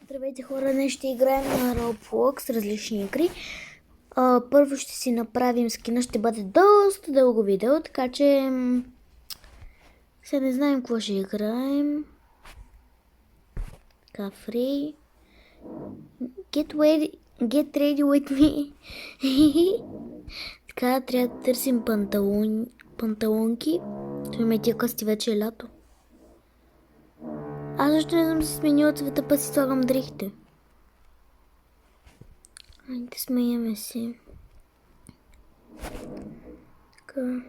Здравейте хора, днес ще играем на Roblox, различни игри. Първо ще си направим скина, ще бъде доста дълго видео, така че сега не знаем какво ще играем. Така, free. Get ready with me. Така, трябва да търсим панталонки. Имаме тия късти, вече е лято. Аз защо не съм си сменила цвета, па си слагам дрехите. Айде, смеяме се. Така.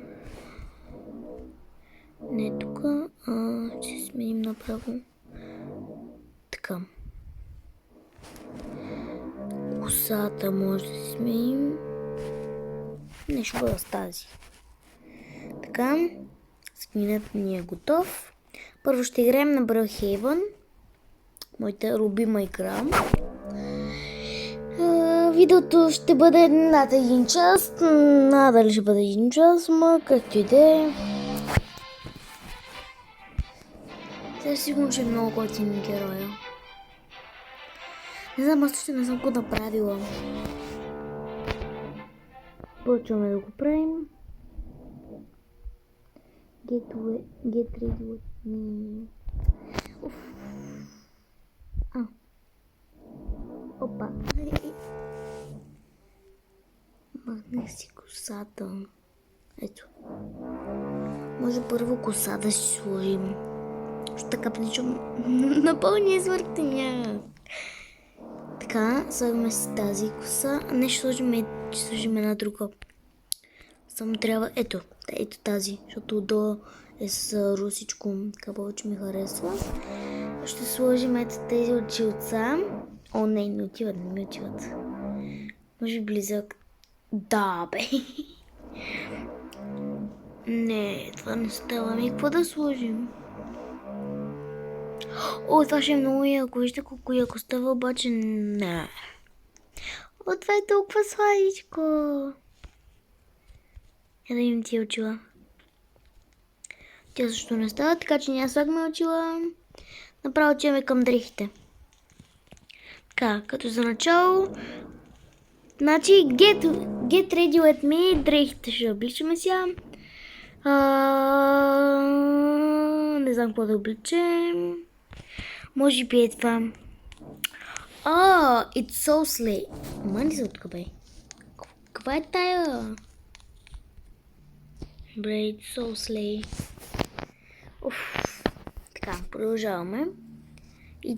Не тук, ще сменим направо. Така. Косата може да си сменим. Не ще бъда с тази. Така. Скинът ни е готов. Първо ще играем на Brawlhaven. Моята любима игра. Видеото ще бъде над 1 час. Надали ще бъде 1 час, ма както и да е. Сега сигурно, че е много готин героя. Не знам, аз ще не съм го направила. Почваме да го правим. Get ready with me. Опа. Махнах си косата. Ето. Може първо коса да си сложим. Що така причам напълни извъртения. Така, слагаме си тази коса. Не ще сложим една друга. Само трябва, ето тази, защото отдолу е с русичко, така повече ми харесва. Ще сложим ето тези очилца. О, не отиват, не ми отиват. Може близък. Да, бе. Не, това не става. Ами, какво да сложим? О, това ще е много яко. Вижте колко яко става, обаче не. О, това е толкова сладичко. Я да им тия очила. Тя също не става, така че няма слагаме очила. Направо отиваме към дрехите. Така, като за начало. Значи, get ready with me. Дрехите ще обличаме сега. Не знам какво да обличем. Може би е това. It's so slay. Мани се от бе. Каква е тая? Бре, it's so slay. Така, продължаваме.